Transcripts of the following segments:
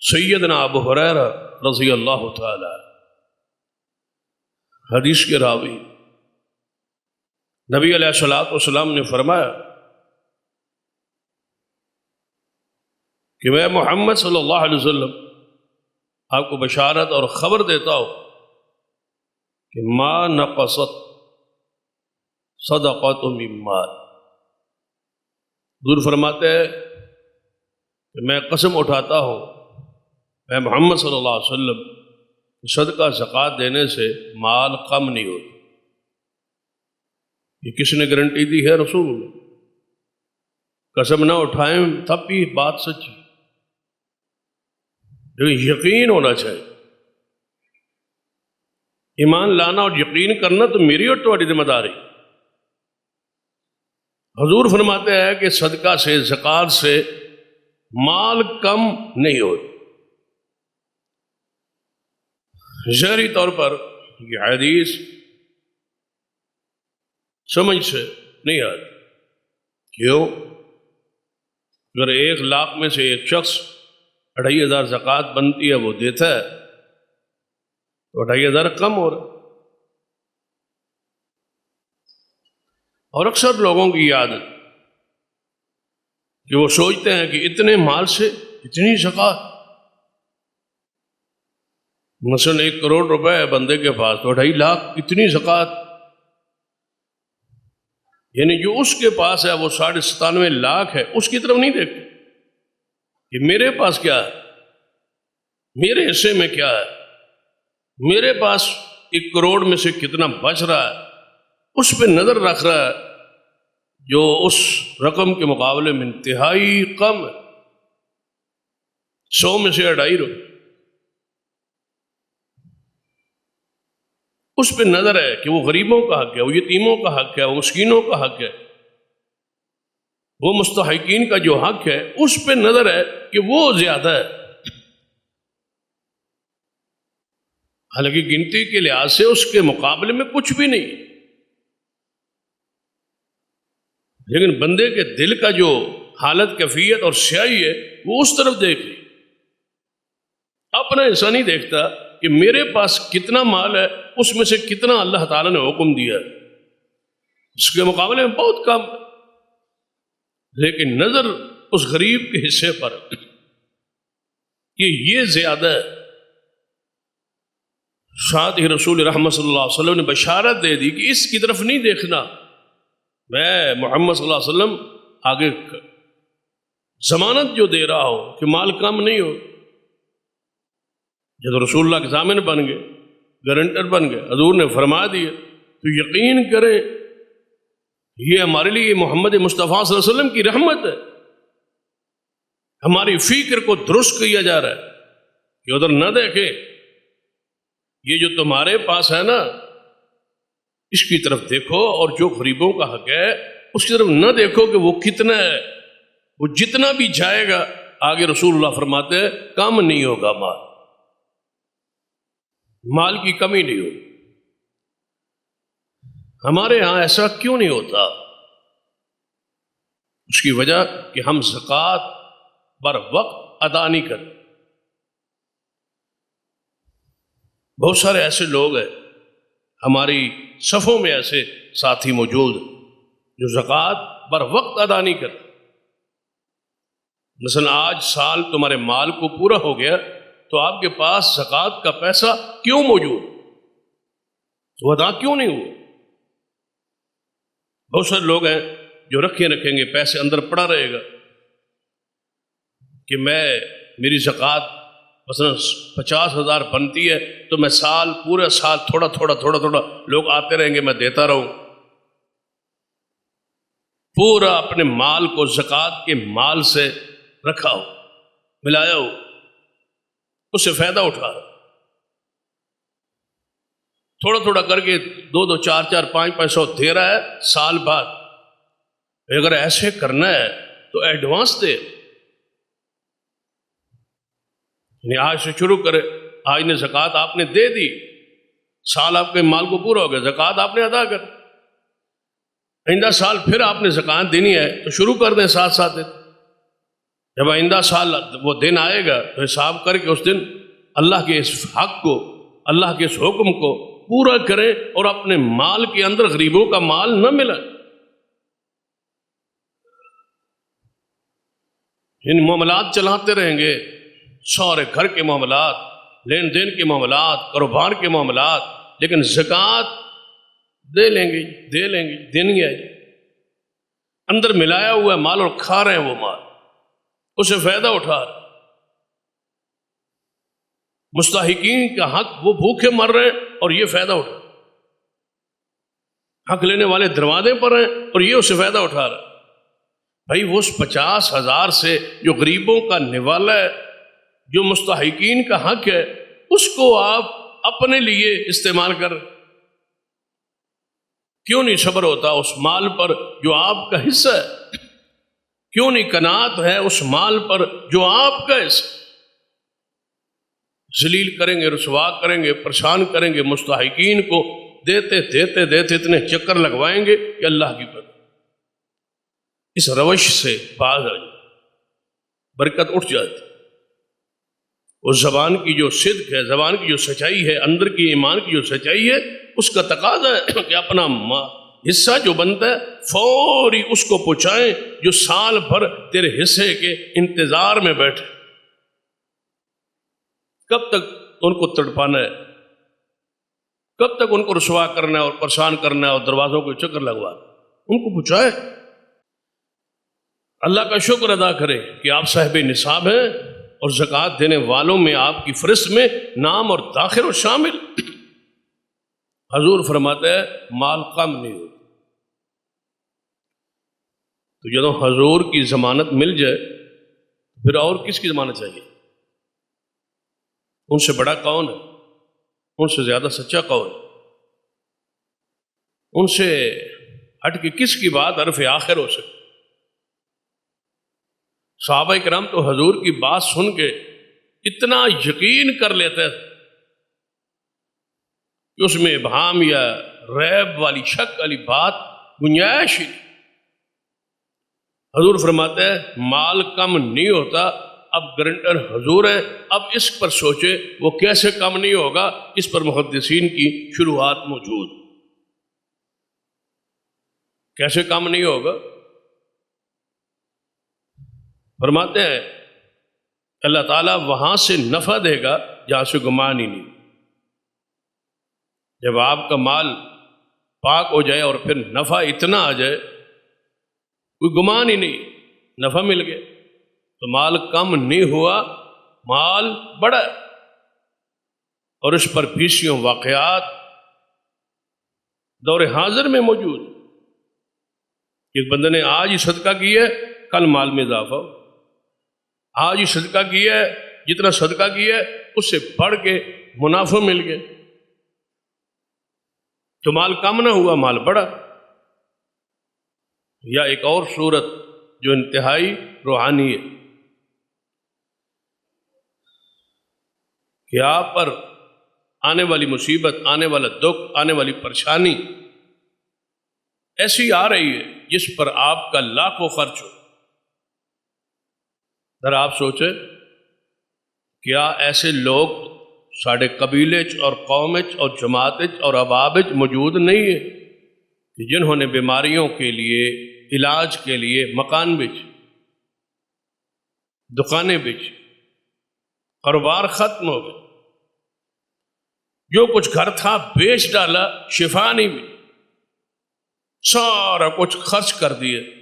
سیدنا ابو ہریرہ رضی اللہ تعالی حدیث کے راوی نبی علیہ الصلوۃ والسلام نے فرمایا کہ میں محمد صلی اللہ علیہ وسلم آپ کو بشارت اور خبر دیتا ہوں کہ ما نقصت صدقۃ من مال. حضور فرماتے ہیں کہ میں قسم اٹھاتا ہوں میں محمد صلی اللہ علیہ وسلم صدقہ زکوٰۃ دینے سے مال کم نہیں ہوتا. یہ کس نے گارنٹی دی ہے؟ رسول اللہ. قسم نہ اٹھائیں تب بھی بات سچی، لیکن یقین ہونا چاہیے. ایمان لانا اور یقین کرنا تو میری اور تمہاری ذمہ داری. حضور فرماتے ہیں کہ صدقہ سے زکوٰۃ سے مال کم نہیں ہوتا. ظاہری طور پر یہ حدیث سمجھ سے نہیں آتی. کیوں؟ اگر 1 لاکھ میں سے ایک شخص 2,500 زکوٰۃ بنتی ہے وہ دیتا ہے تو 2,500 کم ہو رہا. اور اکثر لوگوں کی عادت کہ وہ سوچتے ہیں کہ اتنے مال سے اتنی زکوٰۃ. مثلا 1 کروڑ روپے ہے بندے کے پاس تو 2.5 لاکھ اتنی زکوٰۃ. یعنی جو اس کے پاس ہے وہ 97.5 لاکھ ہے، اس کی طرف نہیں دیکھتے کہ میرے پاس کیا ہے، میرے حصے میں کیا ہے، میرے پاس 1 کروڑ میں سے کتنا بچ رہا ہے، اس پہ نظر رکھ رہا ہے جو اس رقم کے مقابلے میں انتہائی کم ہے. 100 میں سے 2.5 روپے اس پہ نظر ہے کہ وہ غریبوں کا حق ہے، وہ یتیموں کا حق ہے، وہ مسکینوں کا حق ہے، وہ مستحقین کا جو حق ہے اس پہ نظر ہے کہ وہ زیادہ ہے. حالانکہ گنتی کے لحاظ سے اس کے مقابلے میں کچھ بھی نہیں، لیکن بندے کے دل کا جو حالت کیفیت اور سیاہی ہے وہ اس طرف دیکھ لی. اپنا ایسا نہیں دیکھتا کہ میرے پاس کتنا مال ہے، اس میں سے کتنا اللہ تعالیٰ نے حکم دیا ہے، اس کے مقابلے میں بہت کم. لیکن نظر اس غریب کے حصے پر کہ یہ زیادہ ہے. ساتھ ہی رسول رحمت صلی اللہ علیہ وسلم نے بشارت دے دی کہ اس کی طرف نہیں دیکھنا. میں محمد صلی اللہ علیہ وسلم آگے ضمانت جو دے رہا ہوں کہ مال کم نہیں ہو. جب رسول اللہ کے ضامن بن گئے، گارنٹر بن گئے، حضور نے فرما دیا تو یقین کریں یہ ہمارے لیے محمد مصطفیٰ صلی اللہ علیہ وسلم کی رحمت ہے. ہماری فکر کو درست کیا جا رہا ہے کہ ادھر نہ دیکھیں، یہ جو تمہارے پاس ہے نا اس کی طرف دیکھو، اور جو غریبوں کا حق ہے اس کی طرف نہ دیکھو کہ وہ کتنا ہے. وہ جتنا بھی جائے گا آگے رسول اللہ فرماتے ہیں کم نہیں ہوگا. مال کی کمی نہیں ہوگی. ہمارے ہاں ایسا کیوں نہیں ہوتا؟ اس کی وجہ کہ ہم زکوٰۃ بر وقت ادا نہیں کرتے. بہت سارے ایسے لوگ ہیں ہماری صفوں میں، ایسے ساتھی موجود جو زکوٰۃ بر وقت ادا نہیں کرتے. مثلا آج سال تمہارے مال کو پورا ہو گیا تو آپ کے پاس زکوٰۃ کا پیسہ کیوں موجود، وہ ادا کیوں نہیں ہوا؟ بہت سارے لوگ ہیں جو رکھیں گے پیسے اندر پڑا رہے گا کہ میری زکوٰۃ مثلا 50,000 بنتی ہے تو میں پورا سال تھوڑا تھوڑا لوگ آتے رہیں گے، میں دیتا رہوں. پورا اپنے مال کو زکوٰۃ کے مال سے رکھا ہو، ملایا ہو، اس سے فائدہ اٹھا رہا، تھوڑا کر کے 2 4 5 سو دے رہا ہے سال بعد. اگر ایسے کرنا ہے تو ایڈوانس دے، یعنی آج سے شروع کرے. آج نے زکوٰۃ آپ نے دے دی، سال آپ کے مال کو پورا ہو گیا، زکوٰۃ آپ نے ادا کر. آئندہ سال پھر آپ نے زکوٰۃ دینی ہے تو شروع کر دیں ساتھ. جب آئندہ سال وہ دن آئے گا تو حساب کر کے اس دن اللہ کے اس حق کو، اللہ کے اس حکم کو پورا کریں اور اپنے مال کے اندر غریبوں کا مال نہ ملے۔ ان معاملات چلاتے رہیں گے، سارے گھر کے معاملات، لین دین کے معاملات، کاروبار کے معاملات، لیکن زکوٰۃ دے لیں گے دینی ہے، اندر ملایا ہوا ہے مال اور کھا رہے ہیں وہ مال، اسے فائدہ اٹھا رہے ہیں۔ مستحقین کا حق وہ بھوکے مر رہے ہیں اور یہ فائدہ اٹھا رہے ہیں، حق لینے والے دروازے پر ہیں اور یہ اسے فائدہ اٹھا رہے ہیں۔ بھائی وہ اس 50,000 سے جو غریبوں کا نوالا ہے، جو مستحقین کا حق ہے، اس کو آپ اپنے لیے استعمال کر رہے ہیں۔ کیوں نہیں صبر ہوتا اس مال پر جو آپ کا حصہ ہے؟ کیوں نہیں قناعت ہے اس مال پر جو آپ کا حصہ ہے؟ ذلیل کریں گے، رسوا کریں گے، پریشان کریں گے مستحقین کو، دیتے دیتے دیتے اتنے چکر لگوائیں گے کہ اللہ کی پتہ۔ اس روش سے باز آ جائے، برکت اٹھ جاتی۔ اس زبان کی جو صدق ہے، زبان کی جو سچائی ہے، اندر کی ایمان کی جو سچائی ہے، اس کا تقاضا ہے کہ اپنا حصہ جو بنتا ہے فوری اس کو پہنچائیں جو سال بھر تیرے حصے کے انتظار میں بیٹھے۔ کب تک ان کو تڑپانا ہے؟ کب تک ان کو رسوا کرنا ہے اور پریشان کرنا ہے اور دروازوں کو چکر لگوانا؟ ان کو پہنچائے۔ اللہ کا شکر ادا کرے کہ آپ صاحب نصاب ہیں اور زکوٰۃ دینے والوں میں آپ کی فہرست میں نام اور داخل و شامل۔ حضور فرماتے ہیں مال کم نہیں ہوتا۔ تو جب حضور کی ضمانت مل جائے پھر اور کس کی ضمانت چاہیے؟ ان سے بڑا کون ہے؟ ان سے زیادہ سچا کون ہے؟ ان سے ہٹ کے کس کی بات عرف آخر ہو سکتی؟ صحابہ کرام تو حضور کی بات سن کے اتنا یقین کر لیتے تھے کہ اس میں ابہام یا ریب والی شک والی بات گنجائش ہی نہیں۔ حضور فرماتے ہیں مال کم نہیں ہوتا، اب گارنٹر حضور ہے، اب اس پر سوچے وہ کیسے کم نہیں ہوگا۔ اس پر محدثین کی شروحات موجود، کیسے کم نہیں ہوگا؟ فرماتے ہیں اللہ تعالیٰ وہاں سے نفع دے گا جہاں سے گمان ہی نہیں۔ جب آپ کا مال پاک ہو جائے اور پھر نفع اتنا آ جائے، کوئی گمان ہی نہیں، نفع مل گیا، تو مال کم نہیں ہوا، مال بڑا ہے۔ اور اس پر فیسیوں واقعات دور حاضر میں موجود۔ ایک بندے نے آج ہی صدقہ کیا ہے، کل مال میں اضافہ ہو۔ آج ہی صدقہ کیا ہے، جتنا صدقہ کیا ہے اس سے بڑھ کے منافع مل گیا، تو مال کم نہ ہوا، مال بڑا۔ یا ایک اور صورت جو انتہائی روحانی ہے کہ آپ پر آنے والی مصیبت، آنے والا دکھ، آنے والی پریشانی ایسی آ رہی ہے جس پر آپ کا لاکھوں خرچ ہو۔ ذرا آپ سوچیں کیا ایسے لوگ ساڑھے قبیلے اور قوم اور جماعت اور اباب موجود نہیں ہے کہ جنہوں نے بیماریوں کے لیے، علاج کے لیے مکان بیچ، دکانیں بیچ، کاروبار ختم ہو گئے، جو کچھ گھر تھا بیچ ڈالا، شفا نہیں ملی، سارا کچھ خرچ کر دیے۔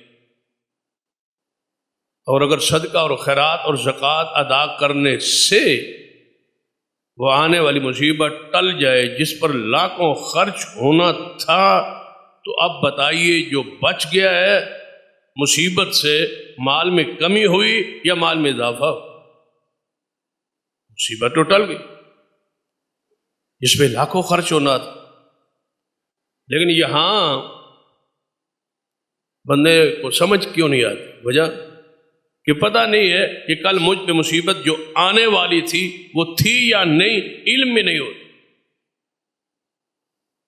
اور اگر صدقہ اور خیرات اور زکوٰۃ ادا کرنے سے وہ آنے والی مصیبت ٹل جائے جس پر لاکھوں خرچ ہونا تھا، تو اب بتائیے جو بچ گیا ہے مصیبت سے، مال میں کمی ہوئی یا مال میں اضافہ؟ مصیبت تو ٹل گئی جس پہ لاکھوں خرچ ہونا تھا۔ لیکن یہاں بندے کو سمجھ کیوں نہیں آتی؟ وجہ کہ پتہ نہیں ہے کہ کل مجھ پہ مصیبت جو آنے والی تھی وہ تھی یا نہیں، علم میں نہیں ہوتی،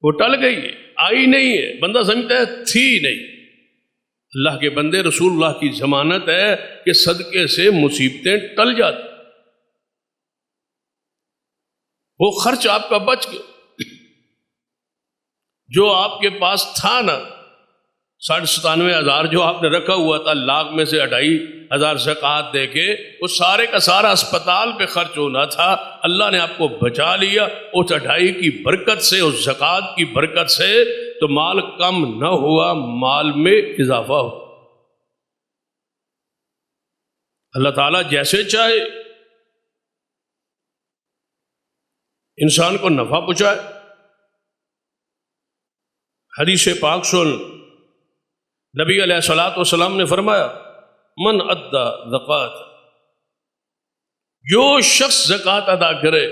وہ ٹل گئی ہے، آئی نہیں ہے، بندہ سمجھتا ہے تھی نہیں۔ اللہ کے بندے، رسول اللہ کی ضمانت ہے کہ صدقے سے مصیبتیں ٹل جاتی، وہ خرچ آپ کا بچ گیا جو آپ کے پاس تھا نا، 97,500 جو آپ نے رکھا ہوا تھا، لاکھ میں سے 2,500 زکوٰۃ دے کے، وہ سارے کا سارا اسپتال پہ خرچ ہونا تھا، اللہ نے آپ کو بچا لیا اس 2,500 کی برکت سے، اس زکوٰۃ کی برکت سے، تو مال کم نہ ہوا، مال میں اضافہ ہو۔ اللہ تعالیٰ جیسے چاہے انسان کو نفع پہنچائے۔ حدیث پاک سن، نبی علیہ الصلوۃ والسلام نے فرمایا، من ادا زکوٰۃ، جو شخص زکوٰۃ ادا کرے،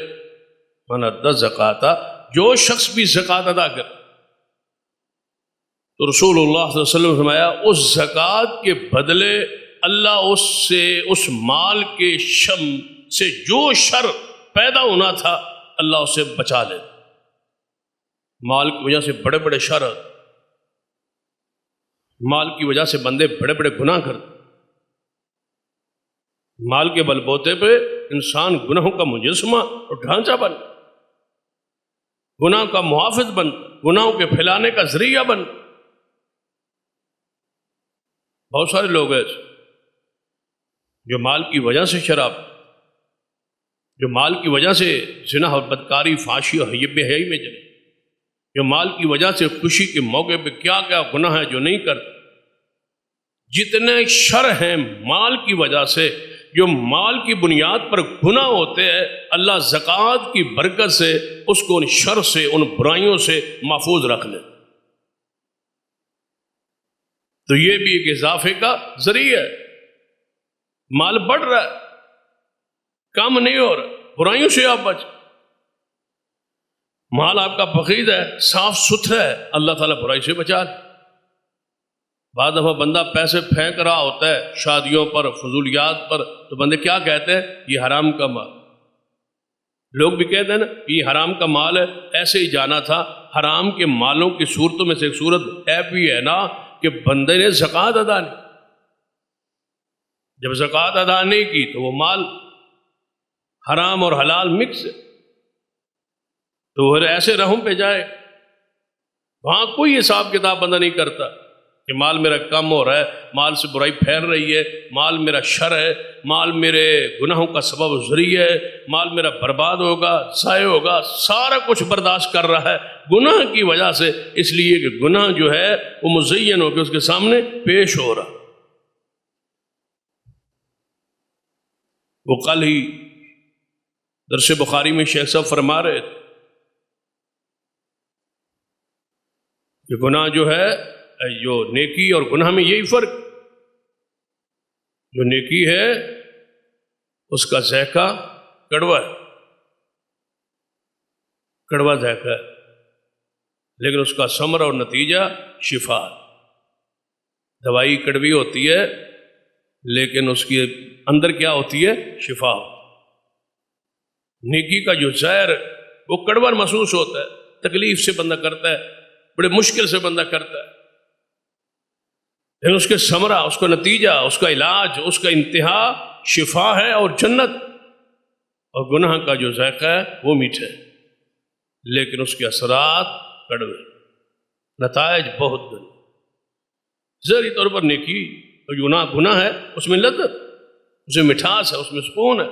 من ادا زکوٰۃ، جو شخص بھی زکوٰۃ ادا کرے، تو رسول اللہ صلی اللہ علیہ وسلم نے فرمایا اس زکوٰۃ کے بدلے اللہ اس سے، اس مال کے شم سے جو شر پیدا ہونا تھا اللہ اسے بچا لے۔ مال کی وجہ سے بڑے بڑے شر، مال کی وجہ سے بندے بڑے بڑے گناہ کرتے، مال کے بل بوتے پہ انسان گناہوں کا مجسمہ اور ڈھانچہ بن، گناہ کا محافظ بن، گناہوں کے پھیلانے کا ذریعہ بن۔ بہت سارے لوگ ہیں جو مال کی وجہ سے شراب، جو مال کی وجہ سے زنا اور بدکاری، فحاشی اور بے حیائی میں چلے، جو مال کی وجہ سے خوشی کے موقع پہ کیا کیا گناہ ہے جو نہیں کرتے۔ جتنے شر ہیں مال کی وجہ سے، جو مال کی بنیاد پر گناہ ہوتے ہیں، اللہ زکوٰۃ کی برکت سے اس کو ان شر سے، ان برائیوں سے محفوظ رکھ لے۔ تو یہ بھی ایک اضافے کا ذریعہ ہے، مال بڑھ رہا ہے، کم نہیں ہو رہا، برائیوں سے آپ بچ۔ مال آپ کا پخید ہے، صاف ستھرا ہے، اللہ تعالیٰ برائی سے بچا لے۔ بعض دفعہ بندہ پیسے پھینک رہا ہوتا ہے شادیوں پر، فضولیات پر، تو بندے کیا کہتے ہیں؟ یہ حرام کا مال۔ لوگ بھی کہتے ہیں نا یہ حرام کا مال ہے، ایسے ہی جانا تھا۔ حرام کے مالوں کی صورتوں میں سے ایک صورت بھی ہے نا کہ بندے نے زکوٰۃ ادا نہیں، جب زکوٰۃ ادا نہیں کی تو وہ مال حرام اور حلال مکس ہے، تو وہ ایسے رہوں پہ جائے، وہاں کوئی حساب کتاب بندہ نہیں کرتا کہ مال میرا کم ہو رہا ہے، مال سے برائی پھیل رہی ہے، مال میرا شر ہے، مال میرے گناہوں کا سبب ذریعہ ہے، مال میرا برباد ہوگا، ضائع ہوگا، سارا کچھ برداشت کر رہا ہے گناہ کی وجہ سے، اس لیے کہ گناہ جو ہے وہ مزین ہو کے اس کے سامنے پیش ہو رہا۔ وہ کل ہی درس بخاری میں شیخ صاحب فرما رہے تھے کہ گناہ جو ہے، جو نیکی اور گناہ میں یہی فرق، جو نیکی ہے اس کا ذائقہ کڑوا ہے، کڑوا ذائقہ ہے، لیکن اس کا ثمر اور نتیجہ شفا ہے۔ دوائی کڑوی ہوتی ہے لیکن اس کے اندر کیا ہوتی ہے؟ شفا ہوتی ہے۔ نیکی کا جو زہر وہ کڑوا محسوس ہوتا ہے، تکلیف سے بندہ کرتا ہے، بڑے مشکل سے بندہ کرتا ہے، لیکن اس کے ثمرہ، اس کا نتیجہ، اس کا علاج، اس کا انتہا شفا ہے اور جنت۔ اور گناہ کا جو ذائقہ ہے وہ میٹھا ہے لیکن اس کے اثرات کڑوے، نتائج بہت گندے۔ ظاہری طور پر نیکی اور گناہ ہے، اس میں لذت، اس میں مٹھاس ہے، اس میں سکون ہے،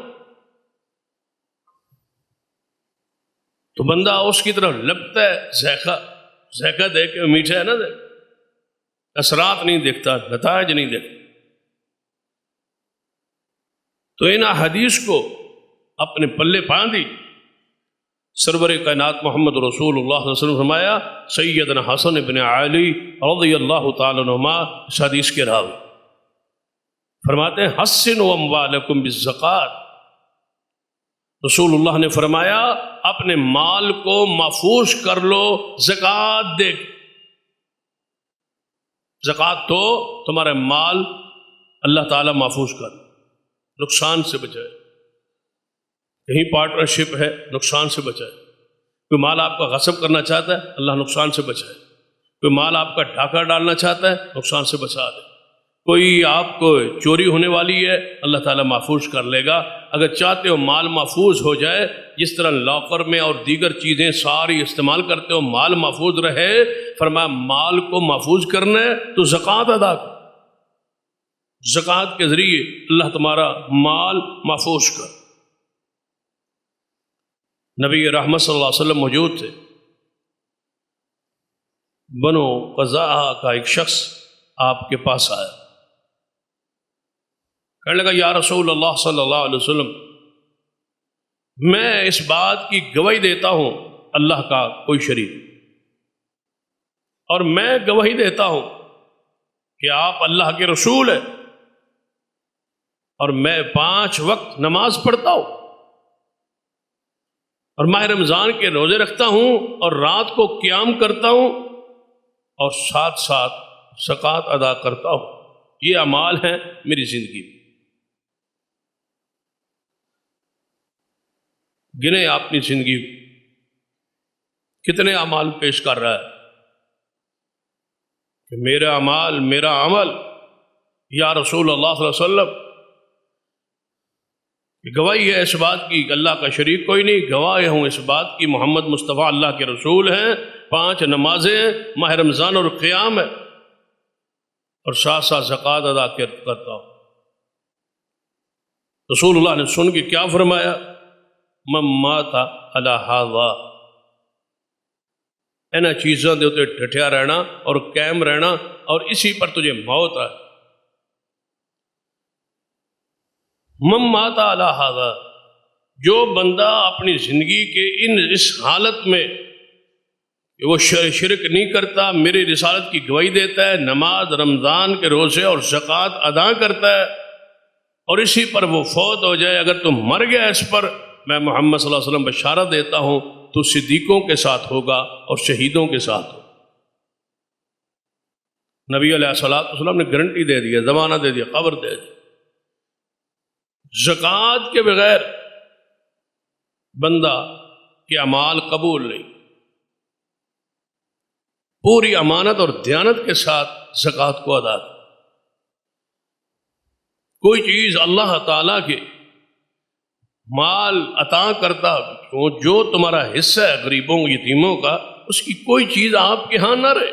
تو بندہ اس کی طرف لپتا ہے، ذائقہ دے کے میٹھا ہے نا، دے اثرات نہیں دیکھتا، نتائج نہیں دیکھتا۔ تو ان حدیث کو اپنے پلے باندھی، سرور کائنات محمد رسول اللہ صلی اللہ علیہ وسلم فرمایا، سیدنا حسن بن علی رضی اللہ تعالیٰ عنہما اس حدیث کے راوی فرماتے ہیں، حسنوا اموالکم بالزکوٰۃ، رسول اللہ نے فرمایا اپنے مال کو محفوظ کر لو زکوٰۃ دے۔ زکوٰۃ تو تمہارا مال اللہ تعالیٰ محفوظ کر، نقصان سے بچائے، کہیں پارٹنرشپ ہے نقصان سے بچائے، کوئی مال آپ کا غصب کرنا چاہتا ہے اللہ نقصان سے بچائے، کوئی مال آپ کا ڈھاکہ ڈالنا چاہتا ہے نقصان سے بچا دے، کوئی آپ کو چوری ہونے والی ہے، اللہ تعالیٰ محفوظ کر لے گا۔ اگر چاہتے ہو مال محفوظ ہو جائے، جس طرح لاکر میں اور دیگر چیزیں ساری استعمال کرتے ہو مال محفوظ رہے، فرمایا مال کو محفوظ کرنا ہے تو زکوٰۃ ادا کر، زکوٰۃ کے ذریعے اللہ تمہارا مال محفوظ کر۔ نبی رحمت صلی اللہ علیہ وسلم موجود تھے، بنو قزاعہ کا ایک شخص آپ کے پاس آیا، کہنے لگا یا رسول اللہ صلی اللہ علیہ وسلم، میں اس بات کی گواہی دیتا ہوں اللہ کا کوئی شریک، اور میں گواہی دیتا ہوں کہ آپ اللہ کے رسول ہیں، اور میں 5 وقت نماز پڑھتا ہوں، اور ماہ رمضان کے روزے رکھتا ہوں، اور رات کو قیام کرتا ہوں، اور ساتھ ساتھ زکوٰۃ ادا کرتا ہوں۔ یہ اعمال ہیں میری زندگی میں۔ گنے اپنی زندگی کتنے اعمال پیش کر رہا ہے کہ میرا اعمال، میرا عمل یا رسول اللہ صلی اللہ علیہ وسلم، گواہی ہے اس بات کی کہ اللہ کا شریک کوئی نہیں، گواہ ہوں اس بات کی محمد مصطفیٰ اللہ کے رسول ہیں، 5 نمازیں، ماہ رمضان اور قیام ہے، اور ساتھ ساتھ زکوٰۃ ادا کرتا ہوں۔ رسول اللہ نے سن کے کیا فرمایا؟ من مات علی ھذا، انہاں چیزاں دے اتنے ڈٹیا رہنا اور قائم رہنا، اور اسی پر تجھے موت ہے۔ من مات علی ھذا، جو بندہ اپنی زندگی کے اس حالت میں کہ وہ شرک نہیں کرتا، میری رسالت کی گواہی دیتا ہے، نماز، رمضان کے روزے اور زکوٰۃ ادا کرتا ہے، اور اسی پر وہ فوت ہو جائے، اگر تم مر گیا اس پر، میں محمد صلی اللہ علیہ وسلم بشارت دیتا ہوں تو صدیقوں کے ساتھ ہوگا اور شہیدوں کے ساتھ ہوگا۔ نبی علیہ الصلوۃ والسلام نے گارنٹی دے دی، زمانہ دے دیا، خبر دے دی۔ زکوٰۃ کے بغیر بندہ کے اعمال قبول نہیں، پوری امانت اور دیانت کے ساتھ زکوٰۃ کو ادا کر۔ کوئی چیز اللہ تعالیٰ کے مال عطا کرتا ہو، جو تمہارا حصہ ہے غریبوں یتیموں کا، اس کی کوئی چیز آپ کے ہاں نہ رہے۔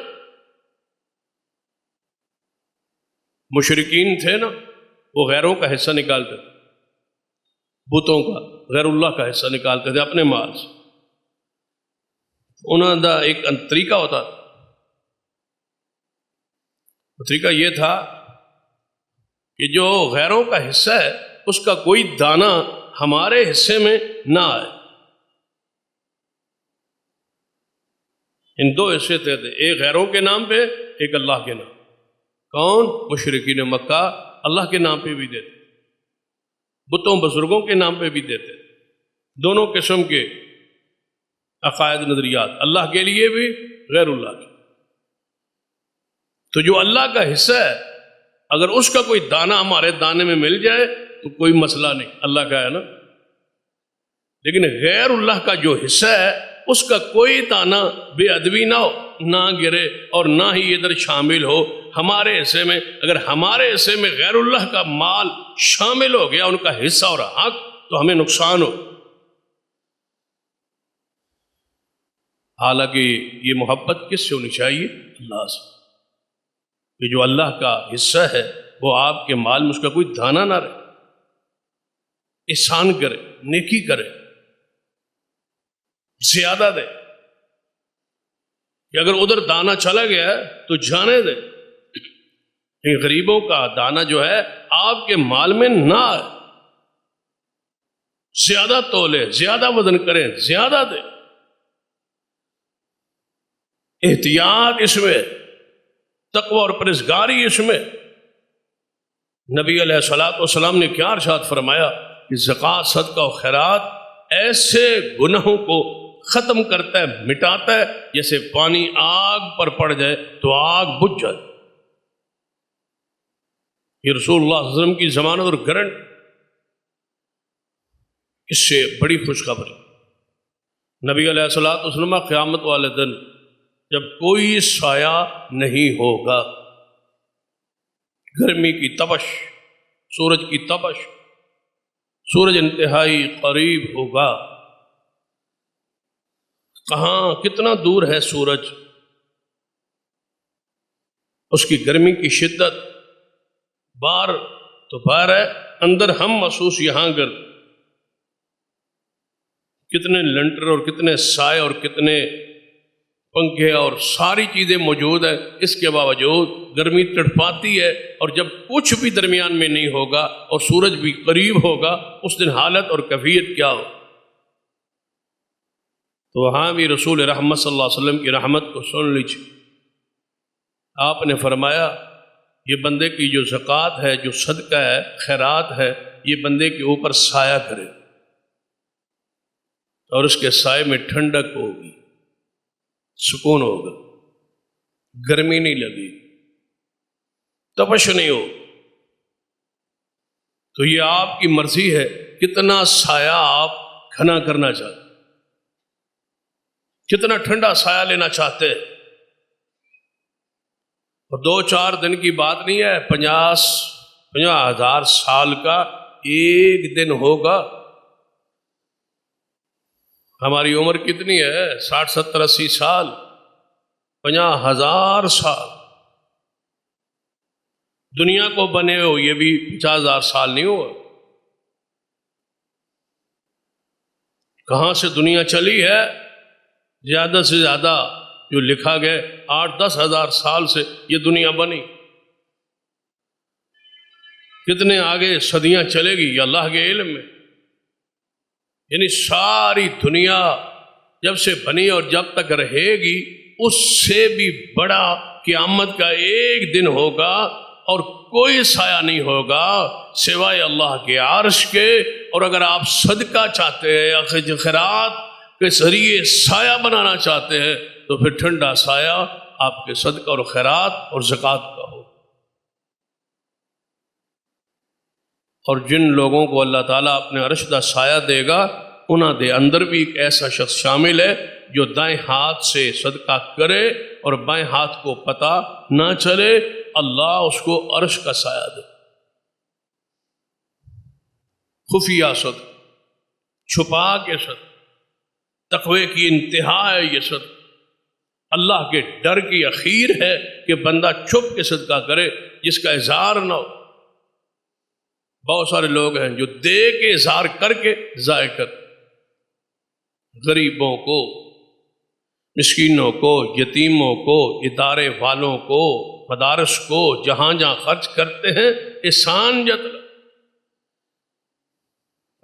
مشرکین تھے نا، وہ غیروں کا حصہ نکالتے تھے، بتوں کا، غیر اللہ کا حصہ نکالتے تھے اپنے مال سے۔ انہوں کا ایک طریقہ ہوتا تھا، طریقہ یہ تھا کہ جو غیروں کا حصہ ہے اس کا کوئی دانہ ہمارے حصے میں نہ آئے۔ ان 2 حصے تھے، ایک غیروں کے نام پہ، ایک اللہ کے نام۔ کون؟ مشرکین مکہ اللہ کے نام پہ بھی دیتے، بتوں بزرگوں کے نام پہ بھی دیتے، دونوں قسم کے عقائد نظریات، اللہ کے لیے بھی، غیر اللہ کے۔ تو جو اللہ کا حصہ ہے، اگر اس کا کوئی دانہ ہمارے دانے میں مل جائے تو کوئی مسئلہ نہیں، اللہ کا ہے نا۔ لیکن غیر اللہ کا جو حصہ ہے اس کا کوئی دانہ بے ادبی نہ ہو، نہ گرے، اور نہ ہی ادھر شامل ہو ہمارے حصے میں۔ اگر ہمارے حصے میں غیر اللہ کا مال شامل ہو گیا، ان کا حصہ اور حق، تو ہمیں نقصان ہو۔ حالانکہ یہ محبت کس سے ہونی چاہیے؟ اللہ سے، کہ جو اللہ کا حصہ ہے وہ آپ کے مال میں اس کا کوئی دانہ نہ رہے، احسان کرے، نیکی کرے، زیادہ دے، کہ اگر ادھر دانہ چلا گیا ہے تو جانے دے، ان غریبوں کا دانہ جو ہے آپ کے مال میں نہ آئے، زیادہ تولے، زیادہ وزن کریں، زیادہ دے۔ احتیاط اس میں، تقوی اور پرہیزگاری اس میں۔ نبی علیہ الصلوۃ والسلام نے کیا ارشاد فرمایا کہ زکوٰۃ، صدقہ و خیرات ایسے گناہوں کو ختم کرتا ہے، مٹاتا ہے، جیسے پانی آگ پر پڑ جائے تو آگ بجھ جائے۔ یہ رسول اللہ صلی اللہ علیہ وسلم کی ضمانت اور گارنٹی، اس سے بڑی خوشخبری۔ نبی علیہ الصلوۃ والسلام قیامت والے دن جب کوئی سایہ نہیں ہوگا، گرمی کی تپش، سورج کی تپش، سورج انتہائی قریب ہوگا۔ کہاں، کتنا دور ہے سورج، اس کی گرمی کی شدت، باہر تو باہر ہے، اندر ہم محسوس یہاں گر کتنے لنٹر اور کتنے سائے اور کتنے پنکھے اور ساری چیزیں موجود ہیں، اس کے باوجود گرمی تڑپاتی ہے، اور جب کچھ بھی درمیان میں نہیں ہوگا اور سورج بھی قریب ہوگا اس دن حالت اور کیفیت کیا ہو۔ تو وہاں بھی رسول رحمت صلی اللہ علیہ وسلم کی رحمت کو سن لیجیے۔ آپ نے فرمایا یہ بندے کی جو زکوٰۃ ہے، جو صدقہ ہے، خیرات ہے، یہ بندے کے اوپر سایہ کرے اور اس کے سائے میں ٹھنڈک ہوگی، سکون ہوگا، گرمی نہیں لگی، تپش نہیں ہو۔ تو یہ آپ کی مرضی ہے کتنا سایہ آپ گھنا کرنا چاہتے، کتنا ٹھنڈا سایہ لینا چاہتے ہیں۔ اور 2-4 دن کی بات نہیں ہے، 50,000 سال کا ایک دن ہوگا۔ ہماری عمر کتنی ہے؟ 60 70 80 سال، 50,000 سال دنیا کو بنے ہو، یہ بھی 50,000 سال نہیں ہوا۔ کہاں سے دنیا چلی ہے؟ زیادہ سے زیادہ جو لکھا گیا 8-10 ہزار سال سے یہ دنیا بنی۔ کتنے آگے صدیاں چلے گی یہ اللہ کے علم میں۔ یعنی ساری دنیا جب سے بنی اور جب تک رہے گی اس سے بھی بڑا قیامت کا ایک دن ہوگا، اور کوئی سایہ نہیں ہوگا سوائے اللہ کے عرش کے۔ اور اگر آپ صدقہ چاہتے ہیں یا خیرات کے ذریعے سایہ بنانا چاہتے ہیں تو پھر ٹھنڈا سایہ آپ کے صدقہ اور خیرات اور زکوٰۃ کا ہو۔ اور جن لوگوں کو اللہ تعالیٰ اپنے عرش کا سایہ دے گا انہاں دے اندر بھی ایک ایسا شخص شامل ہے جو دائیں ہاتھ سے صدقہ کرے اور بائیں ہاتھ کو پتہ نہ چلے، اللہ اس کو عرش کا سایہ دے۔ خفیہ صدقہ، چھپا کے صدقہ، تقوی کی انتہا ہے یہ صدقہ، اللہ کے ڈر کی اخیر ہے کہ بندہ چھپ کے صدقہ کرے جس کا اظہار نہ ہو۔ بہت سارے لوگ ہیں جو دے کے اظہار کر کے ضائع کر، غریبوں کو، مسکینوں کو، یتیموں کو، ادارے والوں کو، مدارس کو، جہاں جہاں خرچ کرتے ہیں احسان جتلا،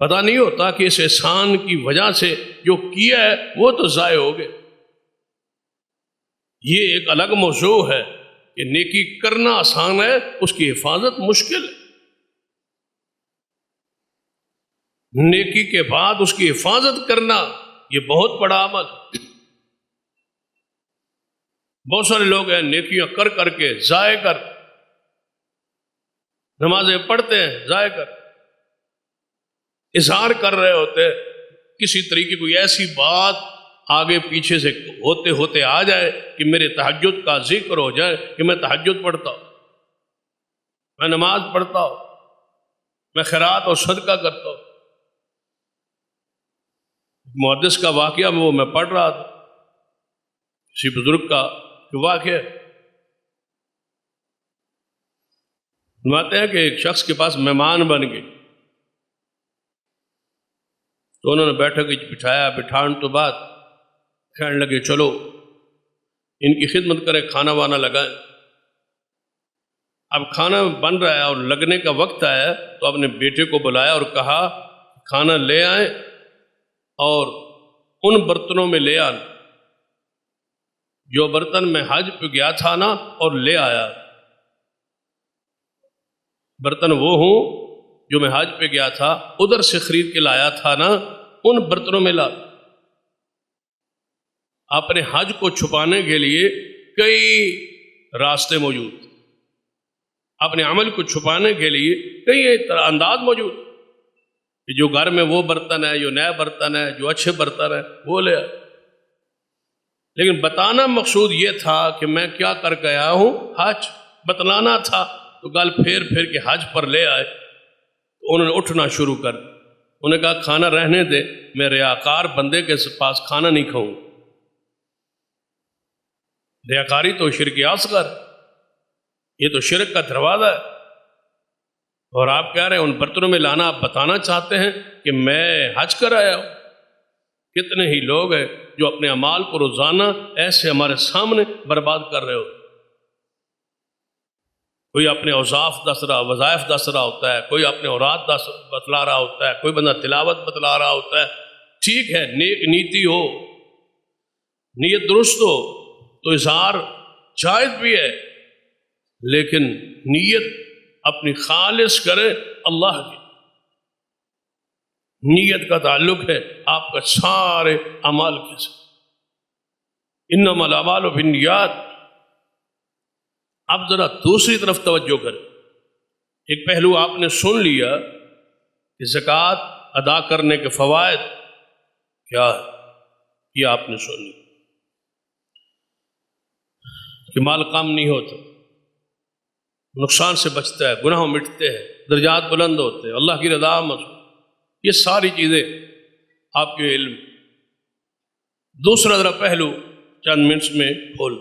پتہ نہیں ہوتا کہ اس احسان کی وجہ سے جو کیا ہے وہ تو ضائع ہو گئے۔ یہ ایک الگ موضوع ہے کہ نیکی کرنا آسان ہے، اس کی حفاظت مشکل ہے۔ نیکی کے بعد اس کی حفاظت کرنا یہ بہت بڑا عمل۔ بہت سارے لوگ ہیں نیکیاں کر کر کے ضائع کر، نمازیں پڑھتے ہیں ضائع کر، اظہار کر رہے ہوتے ہیں، کسی طریقے کوئی ایسی بات آگے پیچھے سے ہوتے ہوتے آ جائے کہ میرے تہجد کا ذکر ہو جائے کہ میں تہجد پڑھتا ہوں، میں نماز پڑھتا ہوں، میں خیرات اور صدقہ کرتا ہوں۔ محدث کا واقعہ وہ میں پڑھ رہا تھا، کسی بزرگ کا واقعہ، فرماتے ہیں کہ ایک شخص کے پاس مہمان بن گئے، تو انہوں نے بیٹھک بٹھایا، بٹھان تو بعد کہنے لگے چلو ان کی خدمت کریں، کھانا وانا لگائیں۔ اب کھانا بن رہا ہے اور لگنے کا وقت آیا تو اپنے بیٹے کو بلایا اور کہا کھانا لے آئیں اور ان برتنوں میں لے آنا جو برتن میں حج پہ گیا تھا نا اور لے آیا، برتن وہ ہوں جو میں حج پہ گیا تھا ادھر سے خرید کے لایا تھا نا، ان برتنوں میں لا۔ اپنے حج کو چھپانے کے لیے کئی راستے موجود، اپنے عمل کو چھپانے کے لیے کئی انداز موجود، جو گھر میں وہ برتن ہے، جو نیا برتن ہے، جو اچھے برتن ہے وہ لے آئے، لیکن بتانا مقصود یہ تھا کہ میں کیا کر گیا ہوں، حج بتلانا تھا تو گل پھیر پھیر کے حج پر لے آئے، تو انہوں نے اٹھنا شروع کر دیا۔ انہوں نے کہا کھانا رہنے دے، میں ریاکار بندے کے پاس کھانا نہیں کھاؤں۔ ریاکاری تو شرک اصغر، یہ تو شرک کا دروازہ ہے، اور آپ کہہ رہے ہیں ان برتنوں میں لانا، آپ بتانا چاہتے ہیں کہ میں حج کر آیا ہوں۔ کتنے ہی لوگ ہیں جو اپنے اعمال کو روزانہ ایسے ہمارے سامنے برباد کر رہے ہو۔ کوئی اپنے اوصاف دس رہا، وظائف دس رہا ہوتا ہے، کوئی اپنے اوراد بتلا رہا ہوتا ہے، کوئی بندہ تلاوت بتلا رہا ہوتا ہے۔ ٹھیک ہے، نیک نیتی ہو، نیت درست ہو تو اظہار جائز بھی ہے، لیکن نیت اپنی خالص کرے اللہ کی۔ نیت کا تعلق ہے آپ کا سارے اعمال کے ساتھ۔ انما الاعمال بالنیات۔ اب ذرا دوسری طرف توجہ کریں۔ ایک پہلو آپ نے سن لیا کہ زکوٰۃ ادا کرنے کے فوائد کیا ہے، یہ آپ نے سن لیا کہ مال کم نہیں ہوتا، نقصان سے بچتا ہے، گناہ مٹتے ہیں، درجات بلند ہوتے ہیں، اللہ کی رضا مطلوب، یہ ساری چیزیں آپ کے علم۔ دوسرا ذرا پہلو چند منٹس میں کھول